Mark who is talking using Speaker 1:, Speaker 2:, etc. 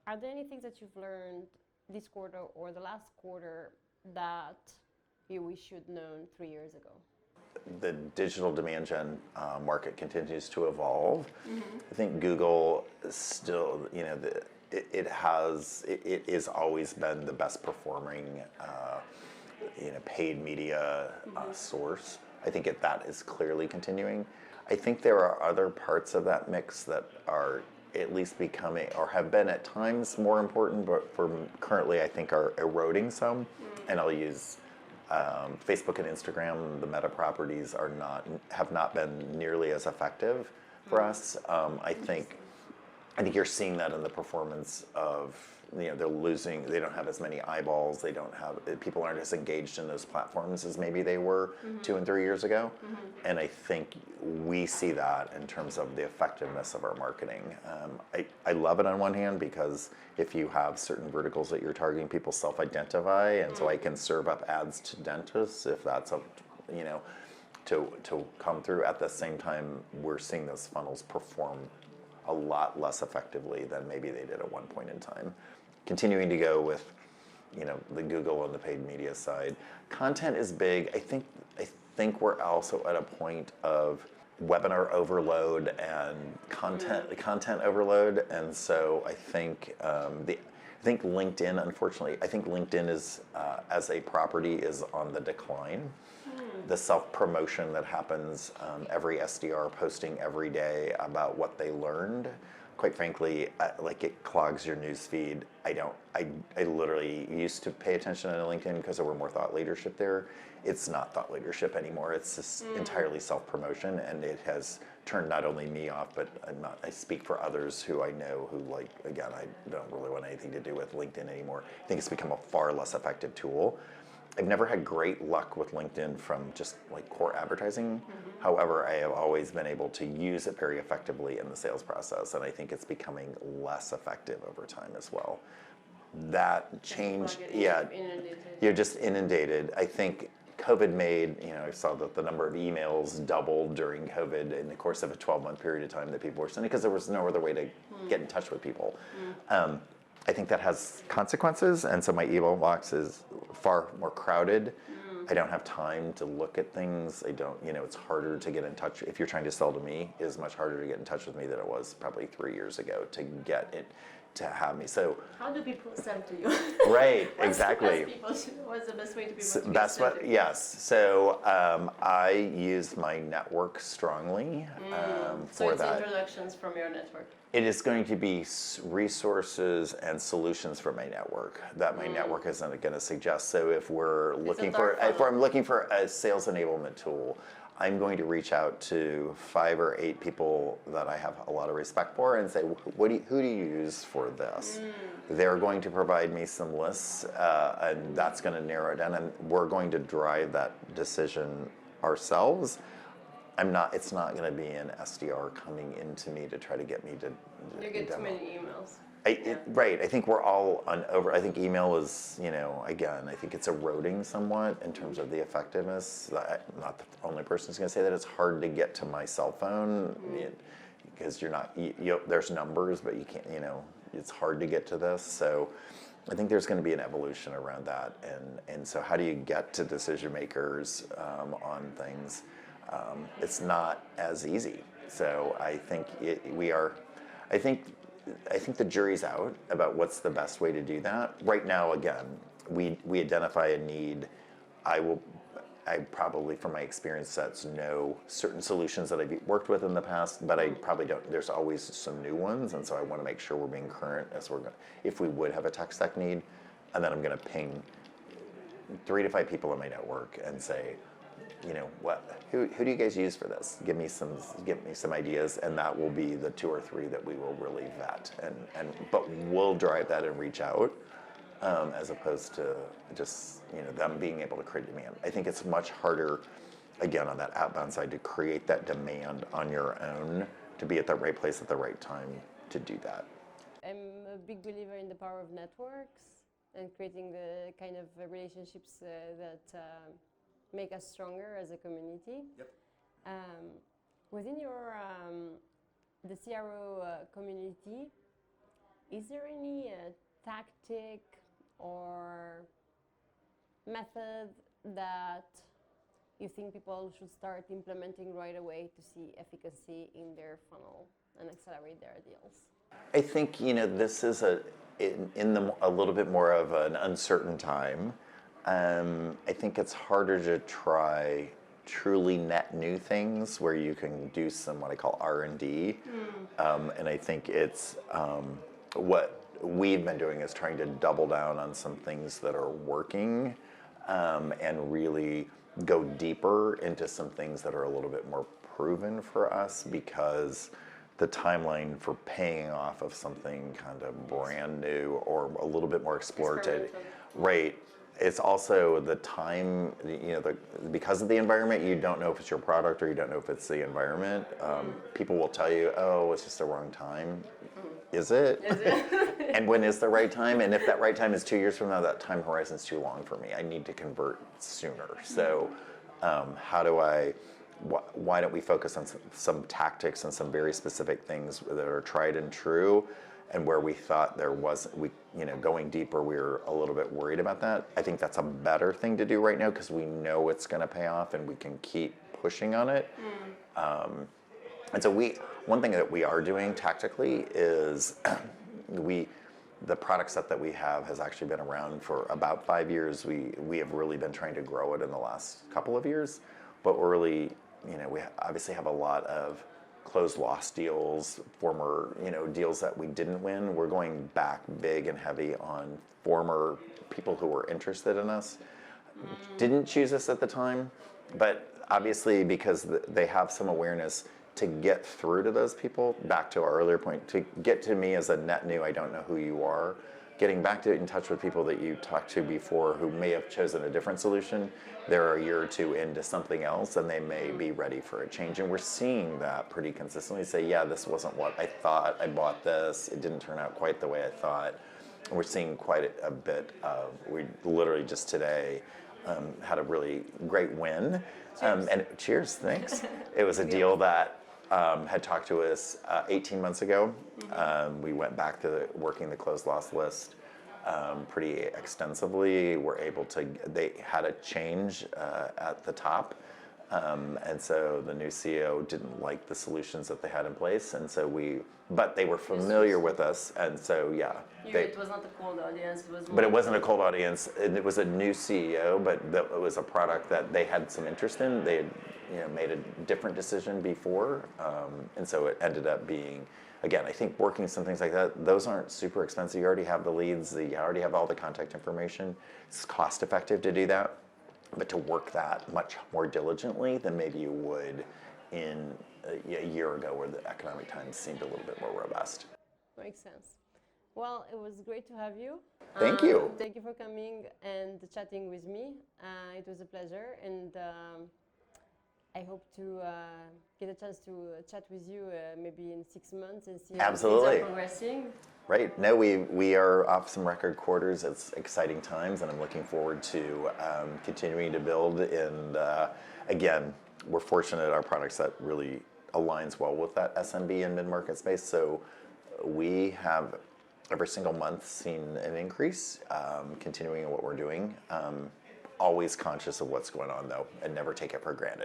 Speaker 1: Are there any things that you've learned this quarter or the last quarter that you wish you'd known 3 years ago?
Speaker 2: The digital demand gen market continues to evolve. I think Google is still, it has always been the best performing, paid media source. I think that is clearly continuing. I think there are other parts of that mix that are at least becoming, or have been at times more important, but currently I think are eroding some. And I'll use Facebook and Instagram. The Meta properties have not been nearly as effective for us. I think you're seeing that in the performance of, they're losing. They don't have as many eyeballs. People aren't as engaged in those platforms as maybe they were 2 and 3 years ago. And I think we see that in terms of the effectiveness of our marketing. I love it on one hand because if you have certain verticals that you're targeting, people self-identify, and so I can serve up ads to dentists if that's to come through. At the same time, we're seeing those funnels perform a lot less effectively than maybe they did at one point in time. Continuing to go with, the Google and the paid media side. Content is big. I think we're also at a point of webinar overload and content overload, and so I think LinkedIn, unfortunately, LinkedIn is as a property is on the decline. The self-promotion that happens, every SDR posting every day about what they learned, quite frankly, it clogs your news feed. I literally used to pay attention to LinkedIn because there were more thought leadership there. It's not thought leadership anymore. It's just entirely self-promotion, and it has turned not only me off, but I speak for others who I know who, again, I don't really want anything to do with LinkedIn anymore. I think it's become a far less effective tool. I've never had great luck with LinkedIn from just core advertising. However, I have always been able to use it very effectively in the sales process, and I think it's becoming less effective over time as well. That change, you're just inundated. I think COVID made, I saw that the number of emails doubled during COVID in the course of a 12-month period of time that people were sending because there was no other way to get in touch with people. I think that has consequences, and so my email box is far more crowded. I don't have time to look at things. It's harder to get in touch. If you're trying to sell to me, it's much harder to get in touch with me than it was probably 3 years ago to get it, to have me. So
Speaker 1: how do people send to you?
Speaker 2: Right, exactly.
Speaker 1: What's the best way to people to
Speaker 2: yes. So I use my network strongly
Speaker 1: so
Speaker 2: for
Speaker 1: it's
Speaker 2: that.
Speaker 1: introductions from your network.
Speaker 2: It is going to be resources and solutions for my network that my network isn't going to suggest. So if I'm looking for a sales enablement tool, I'm going to reach out to 5 or 8 people that I have a lot of respect for and say, who do you use for this? They're going to provide me some lists, and that's going to narrow it down, and we're going to drive that decision ourselves. It's not going to be an SDR coming into me to try to get me to
Speaker 1: you get too many emails.
Speaker 2: Right. I think we're all I think email is, again, I think it's eroding somewhat in terms of the effectiveness. I'm not the only person who's going to say that. It's hard to get to my cell phone because there's numbers, but you can't, it's hard to get to this. So I think there's going to be an evolution around that. And so how do you get to decision makers on things? It's not as easy. So I think I think the jury's out about what's the best way to do that. Right now, again, we identify a need. I probably, from my experience sets, know certain solutions that I've worked with in the past, but I probably don't. There's always some new ones, and so I want to make sure we're being current if we would have a tech stack need, and then I'm going to ping 3 to 5 people in my network and say, who do you guys use for this? Give me some ideas, and that will be the 2 or 3 that we will really vet, but we'll drive that and reach out, as opposed to just them being able to create demand. I think it's much harder, again, on that outbound side to create that demand on your own, to be at the right place at the right time to do that.
Speaker 1: I'm a big believer in the power of networks and creating the kind of relationships that make us stronger as a community.
Speaker 2: Yep.
Speaker 1: Within your the CRO community, is there any tactic or method that you think people should start implementing right away to see efficacy in their funnel and accelerate their deals?
Speaker 2: I think this is a little bit more of an uncertain time. I think it's harder to try truly net new things where you can do some what I call R&D. And I think it's what we've been doing is trying to double down on some things that are working and really go deeper into some things that are a little bit more proven for us, because the timeline for paying off of something kind of brand new or a little bit more explorative, right? It's also the time, because of the environment, you don't know if it's your product or you don't know if it's the environment. People will tell you, oh, it's just the wrong time. Is it?
Speaker 1: Is it?
Speaker 2: And when is the right time? And if that right time is 2 years from now, that time horizon is too long for me. I need to convert sooner. So why don't we focus on some tactics and some very specific things that are tried and true, and where we thought going deeper, we were a little bit worried about that. I think that's a better thing to do right now because we know it's going to pay off and we can keep pushing on it. And so one thing that we are doing tactically is the product set that we have has actually been around for about 5 years. We have really been trying to grow it in the last couple of years, but we're really, we obviously have a lot of closed loss deals, former, deals that we didn't win. We're going back big and heavy on former people who were interested in us, didn't choose us at the time, but obviously because they have some awareness to get through to those people, back to our earlier point, to get to me as a net new, I don't know who you are, getting back in touch with people that you talked to before who may have chosen a different solution. They're a year or two into something else and they may be ready for a change. And we're seeing that pretty consistently. Say, yeah, this wasn't what I thought. I bought this. It didn't turn out quite the way I thought. And we're seeing quite a bit of, we literally just today had a really great win. And cheers, thanks. It was a deal that had talked to us 18 months ago. We went back to working the closed loss list pretty extensively. They had a change at the top. And so the new CEO didn't like the solutions that they had in place. And so but they were familiar with us. And so, yeah.
Speaker 1: It was not a cold audience.
Speaker 2: But it wasn't a cold audience. It was a new CEO, but it was a product that they had some interest in. They had made a different decision before. And so it ended up being, again, I think working some things like that, those aren't super expensive. You already have the leads. You already have all the contact information. It's cost effective to do that. But to work that much more diligently than maybe you would in a year ago where the economic times seemed a little bit more robust.
Speaker 1: Makes sense. Well, it was great to have you.
Speaker 2: Thank you.
Speaker 1: Thank you for coming and chatting with me. It was a pleasure, and I hope to get a chance to chat with you maybe in 6 months and see how things are progressing.
Speaker 2: Right. No, we are off some record quarters. It's exciting times, and I'm looking forward to continuing to build. And again, we're fortunate our product set really aligns well with that SMB and mid-market space. So we have every single month seen an increase, continuing in what we're doing. Always conscious of what's going on, though, and never take it for granted.